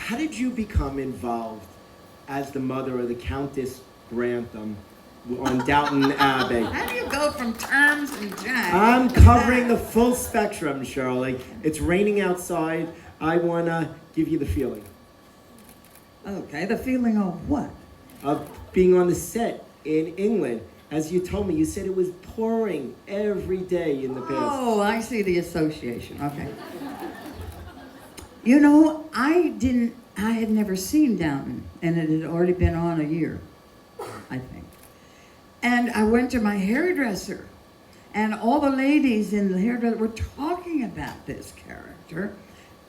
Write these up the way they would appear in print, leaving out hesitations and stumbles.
how did you become involved as the mother of the Countess Grantham on Downton Abbey? How do you go from terms and jazz? I'm covering the full spectrum, Shirley. It's raining outside. I want to give you the feeling. Okay, the feeling of what? Of being on the set in England. As you told me, you said it was pouring every day in the past. Oh, I see the association. Okay. You know, I had never seen Downton, and it had already been on a year, I think. And I went to my hairdresser, and all the ladies in the hairdresser were talking about this character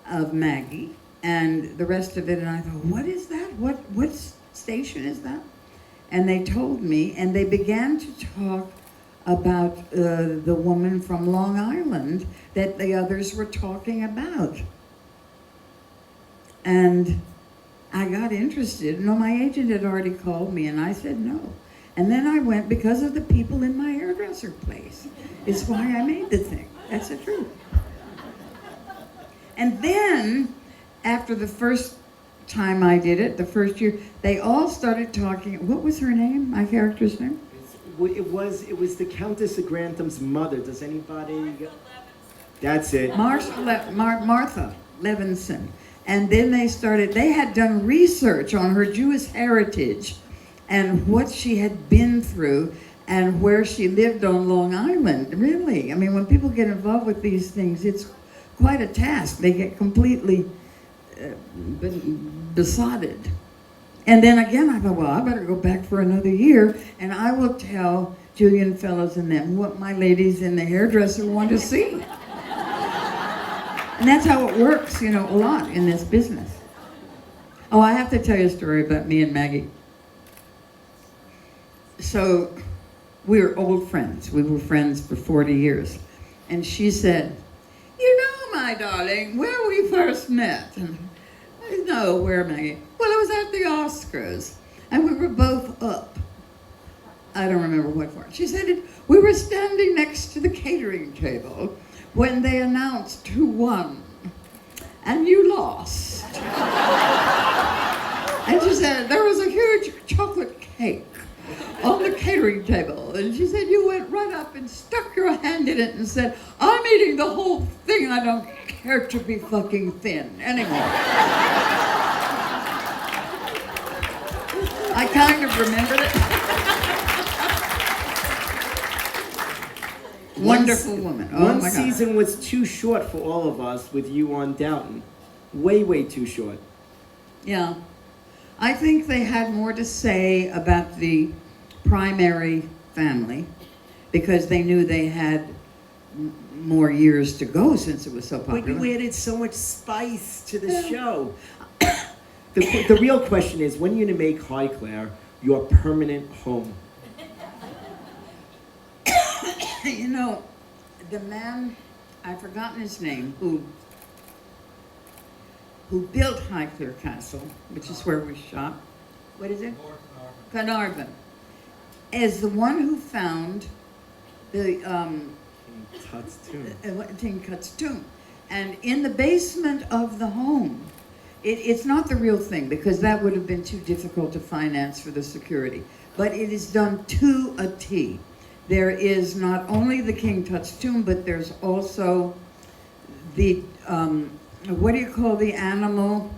of Maggie and the rest of it, and I thought, what is that? What station is that? And they told me, and they began to talk about the woman from Long Island that the others were talking about. And I got interested. No, my agent had already called me, and I said no. And then I went because of the people in my hairdresser place. It's why I made the thing. That's the truth. And then, after the first time I did it, the first year, they all started talking. What was her name? My character's name? It was the Countess of Grantham's mother. Does anybody? That's it. Martha Levinson. And then they had done research on her Jewish heritage and what she had been through and where she lived on Long Island. Really, I mean, when people get involved with these things, it's quite a task. They get completely besotted. And then again, I thought, well, I better go back for another year, and I will tell Julian Fellows and them what my ladies in the hairdresser want to see. And that's how it works, you know, a lot in this business. Oh, I have to tell you a story about me and Maggie. So, we were old friends. We were friends for 40 years. And she said, you know, my darling, where we first met. And I know where, Maggie. Well, it was at the Oscars. And we were both up. I don't remember what for. She said, we were standing next to the catering table when they announced who won. And you lost. And she said, there was a huge chocolate cake on the catering table. And she said, you went right up and stuck your hand in it and said, I'm eating the whole thing. I don't care to be fucking thin anymore. I kind of remembered it. Wonderful woman. Oh, One my God. season was too short for all of us with you on Downton. Way, way too short. Yeah. I think they had more to say about the primary family because they knew they had more years to go since it was so popular. But you added so much spice to the show. The real question is, when are you going to make Highclere your permanent home? You know, the man, I've forgotten his name, who built Highclere Castle, which is where we shot. What is it? Carnarvon. Is the one who found the King Tut's tomb. And in the basement of the home, it's not the real thing because that would have been too difficult to finance for the security. But it is done to a T. There is not only the King Tut's tomb, but there's also the, what do you call the animal?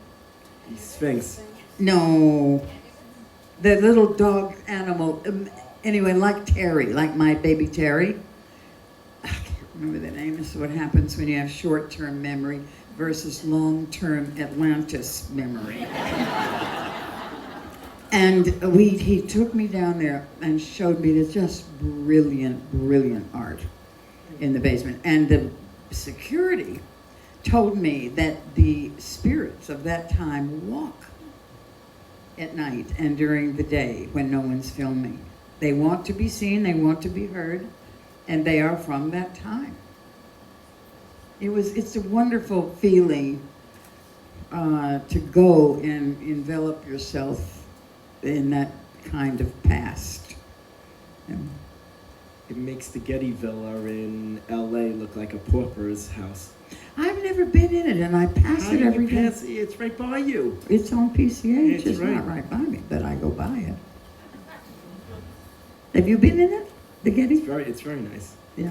The Sphinx. No, the little dog animal. Anyway, like Terry, like my baby Terry. I can't remember the name. This is what happens when you have short-term memory versus long-term Atlantis memory. And he took me down there and showed me this just brilliant, brilliant art in the basement. And the security told me that the spirits of that time walk at night and during the day when no one's filming. They want to be seen, they want to be heard, and they are from that time. It's a wonderful feeling to go and envelop yourself in that kind of past. Yeah. It makes the Getty Villa in L.A. look like a pauper's house. I've never been in it, and I pass How it do every you day. pass? It's right by you. It's on PCH. That's It's right. not right by me, but I go by it. Have you been in it? The Getty? It's very nice. Yeah.